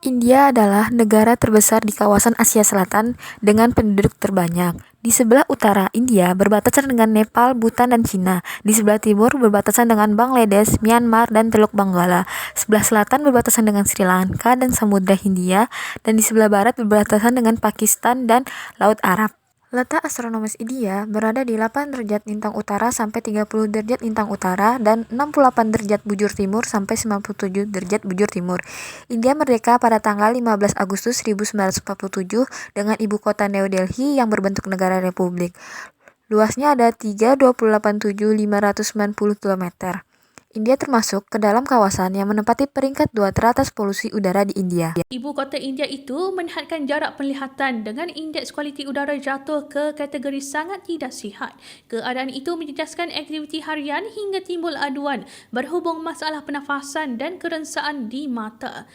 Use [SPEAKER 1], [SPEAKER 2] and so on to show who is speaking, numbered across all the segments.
[SPEAKER 1] India adalah negara terbesar di kawasan Asia Selatan dengan penduduk terbanyak. Di sebelah utara India berbatasan dengan Nepal, Bhutan, dan Cina. Di sebelah timur berbatasan dengan Bangladesh, Myanmar, dan Teluk Benggala. Sebelah selatan berbatasan dengan Sri Lanka dan Samudra Hindia. Dan di sebelah barat berbatasan dengan Pakistan dan Laut Arab. Letak astronomis India berada di 8 derajat lintang utara sampai 30 derajat lintang utara dan 68 derajat bujur timur sampai 97 derajat bujur timur. India merdeka pada tanggal 15 Agustus 1947 dengan ibu kota New Delhi yang berbentuk negara republik. Luasnya ada 3,287.590 km. India termasuk ke dalam kawasan yang menempati peringkat 2 teratas polusi udara di India.
[SPEAKER 2] Ibu kota India itu meningkatkan jarak penglihatan dengan indeks kualiti udara jatuh ke kategori sangat tidak sihat. Keadaan itu menjejaskan aktiviti harian hingga timbul aduan berhubung masalah pernafasan dan kerengsaan di mata.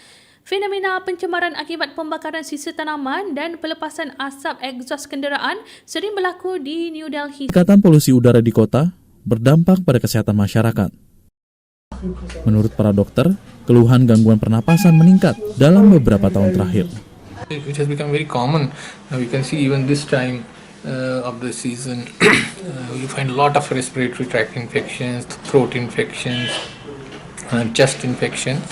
[SPEAKER 2] Fenomena pencemaran akibat pembakaran sisa tanaman dan pelepasan asap egzos kenderaan sering berlaku di New Delhi.
[SPEAKER 3] Peningkatan polusi udara di kota berdampak pada kesehatan masyarakat. Menurut para dokter, keluhan gangguan pernapasan meningkat dalam beberapa tahun terakhir.
[SPEAKER 4] It has become very common. We can see even this time of the season, you find a lot of respiratory tract infections, throat infections, chest infections.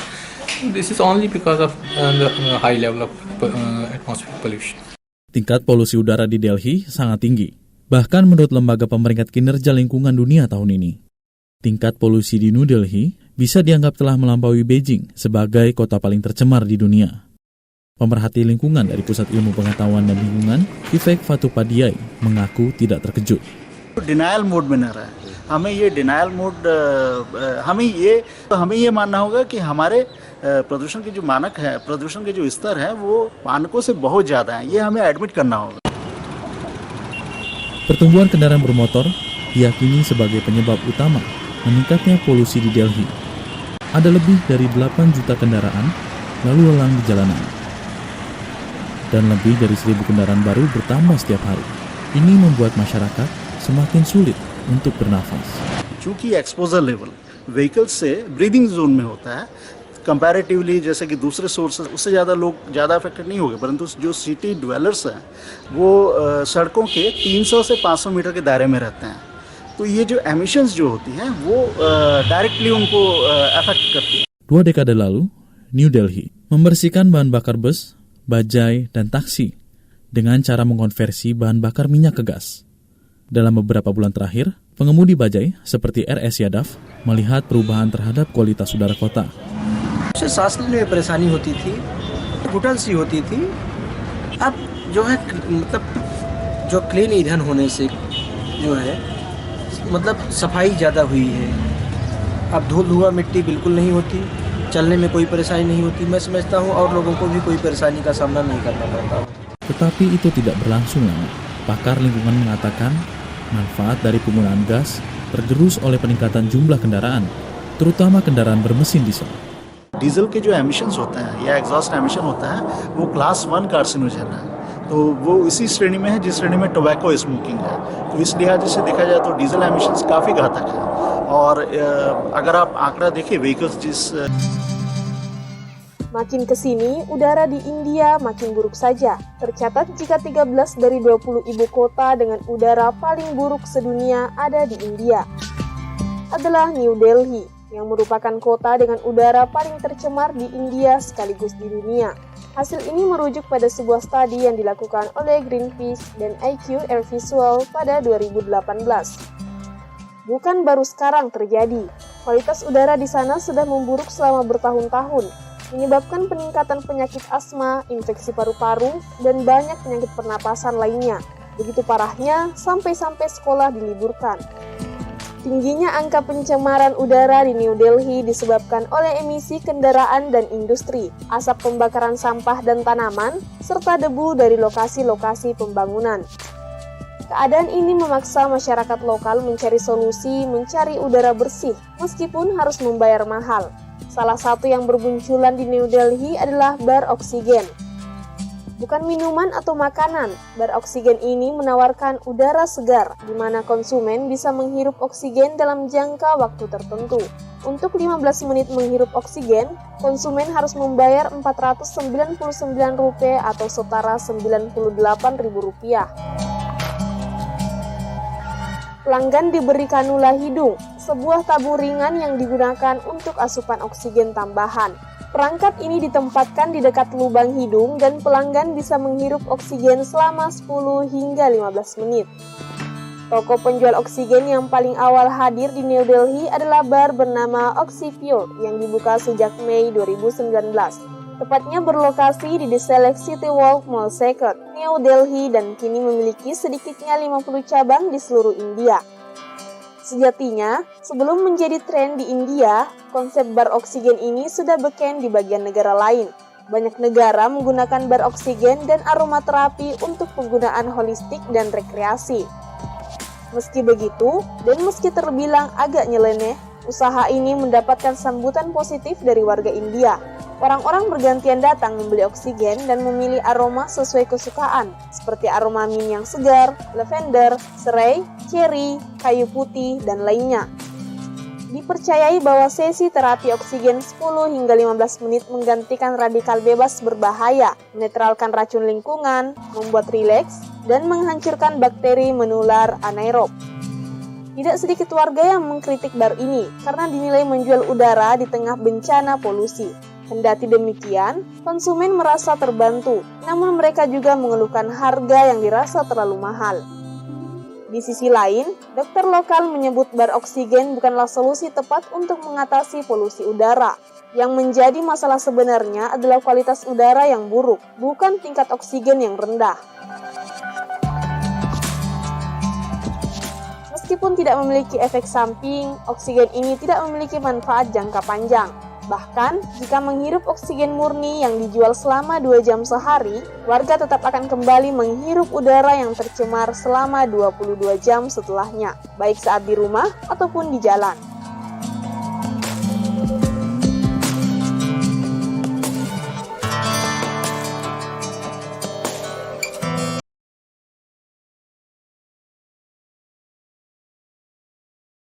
[SPEAKER 4] This is only because of the high level of atmospheric pollution.
[SPEAKER 3] Tingkat polusi udara di Delhi sangat tinggi, bahkan menurut Lembaga Pemeringkat Kinerja Lingkungan Dunia tahun ini. Tingkat polusi di New Delhi bisa dianggap telah melampaui Beijing sebagai kota paling tercemar di dunia. Pemerhati lingkungan dari Pusat Ilmu Pengetahuan dan Lingkungan, Vivek Vatupadhyay, mengaku tidak terkejut.
[SPEAKER 5] Denial mode में न रहा है. हमें ये denial mode हमें ये मानना होगा कि हमारे प्रदूषण के जो मानक है, प्रदूषण के जो स्तर है वो मानकों से बहुत ज़्यादा है. ये हमें एडमिट करना होगा.
[SPEAKER 3] Pertumbuhan kendaraan bermotor diyakini sebagai penyebab utama meningkatnya polusi di Delhi. Ada lebih dari 8 juta kendaraan lalu lalang di jalanan. Dan lebih dari 1.000 kendaraan baru bertambah setiap hari. Ini membuat masyarakat semakin sulit untuk bernafas.
[SPEAKER 5] चूंकि exposure level vehicle से breathing zone में होता है, कंपैरेटिवली जैसे कि दूसरे सोर्सेज उससे ज़्यादा लोग ज़्यादा अफेक्टेड नहीं होंगे, परंतु जो सिटी ड्वेलर्स हैं वो सड़कों के 300 से 500 मीटर के दायरे में रहते हैं. तो ये जो एमिशंस जो होती हैं वो डायरेक्टली उनको अफेक्ट करती हैं.
[SPEAKER 3] 2 dekade lalu, New Delhi membersihkan bahan bakar bus, bajai, dan taksi dengan cara mengkonversi bahan bakar minyak ke gas. Dalam beberapa bulan terakhir, pengemudi bajai seperti RS Yadav melihat perubahan terhadap kualitas udara kota.
[SPEAKER 6] उससे सांस लेने में परेशानी होती थी, घुटन सी होती थी. अब जो है मतलब जो क्लीन ईंधन होने से जो है मतलब सफाई ज़्यादा हुई है. अब धूल धुआं मिट्टी बिल्कुल नहीं होती, चलने में कोई परेशानी नहीं होती. मैं समझता हूँ और लोगों को भी कोई परेशानी का सामना नहीं करना पड़ता.
[SPEAKER 3] Tetapi itu tidak berlangsung lama. Pakar lingkungan mengatakan manfaat dari penggunaan gas tergerus oleh peningkatan jumlah kendaraan, terutama kendaraan bermesin diesel.
[SPEAKER 5] Diesel के जो एमिशंस होते हैं या एग्जॉस्ट एमिशन होता है वो क्लास 1 कार्सिनोजन है. तो वो इसी श्रेणी में है जिस श्रेणी में टोबैको स्मोकिंग है. तो इस लिहाज से देखा जाए तो डीजल एमिशंस काफ़ी घातक है. और अगर आप आंकड़ा देखिए व्हीकल्स जिस
[SPEAKER 7] Makin ke sini, udara di India makin buruk saja. Tercatat jika 13 dari 20 ibu kota dengan udara paling buruk sedunia ada di India. Adalah New Delhi, yang merupakan kota dengan udara paling tercemar di India sekaligus di dunia. Hasil ini merujuk pada sebuah studi yang dilakukan oleh Greenpeace dan IQ Air Visual pada 2018. Bukan baru sekarang terjadi, kualitas udara di sana sudah memburuk selama bertahun-tahun, menyebabkan peningkatan penyakit asma, infeksi paru-paru, dan banyak penyakit pernapasan lainnya. Begitu parahnya, sampai-sampai sekolah diliburkan. Tingginya angka pencemaran udara di New Delhi disebabkan oleh emisi kendaraan dan industri, asap pembakaran sampah dan tanaman, serta debu dari lokasi-lokasi pembangunan. Keadaan ini memaksa masyarakat lokal mencari solusi mencari udara bersih, meskipun harus membayar mahal. Salah satu yang berbunculan di New Delhi adalah bar oksigen. Bukan minuman atau makanan, bar oksigen ini menawarkan udara segar, di mana konsumen bisa menghirup oksigen dalam jangka waktu tertentu. Untuk 15 menit menghirup oksigen, konsumen harus membayar Rp499 atau setara Rp98.000. Pelanggan diberi kanula hidung, sebuah tabung ringan yang digunakan untuk asupan oksigen tambahan. Perangkat ini ditempatkan di dekat lubang hidung dan pelanggan bisa menghirup oksigen selama 10 hingga 15 menit. Toko penjual oksigen yang paling awal hadir di New Delhi adalah bar bernama Oxypure yang dibuka sejak Mei 2019. Tepatnya berlokasi di The Select City Walk Mall Second, New Delhi dan kini memiliki sedikitnya 50 cabang di seluruh India. Sejatinya, sebelum menjadi tren di India, konsep bar oksigen ini sudah beken di bagian negara lain. Banyak negara menggunakan bar oksigen dan aromaterapi untuk penggunaan holistik dan rekreasi. Meski begitu, dan meski terbilang agak nyeleneh, usaha ini mendapatkan sambutan positif dari warga India. Orang-orang bergantian datang membeli oksigen dan memilih aroma sesuai kesukaan, seperti aroma mint yang segar, lavender, serai, cherry, kayu putih, dan lainnya. Dipercayai bahwa sesi terapi oksigen 10 hingga 15 menit menggantikan radikal bebas berbahaya, menetralkan racun lingkungan, membuat rileks, dan menghancurkan bakteri menular anaerob. Tidak sedikit warga yang mengkritik bar ini karena dinilai menjual udara di tengah bencana polusi. Kendati demikian, konsumen merasa terbantu, namun mereka juga mengeluhkan harga yang dirasa terlalu mahal. Di sisi lain, dokter lokal menyebut bar oksigen bukanlah solusi tepat untuk mengatasi polusi udara. Yang menjadi masalah sebenarnya adalah kualitas udara yang buruk, bukan tingkat oksigen yang rendah. Meskipun tidak memiliki efek samping, oksigen ini tidak memiliki manfaat jangka panjang. Bahkan, jika menghirup oksigen murni yang dijual selama 2 jam sehari, warga tetap akan kembali menghirup udara yang tercemar selama 22 jam setelahnya, baik saat di rumah ataupun di jalan.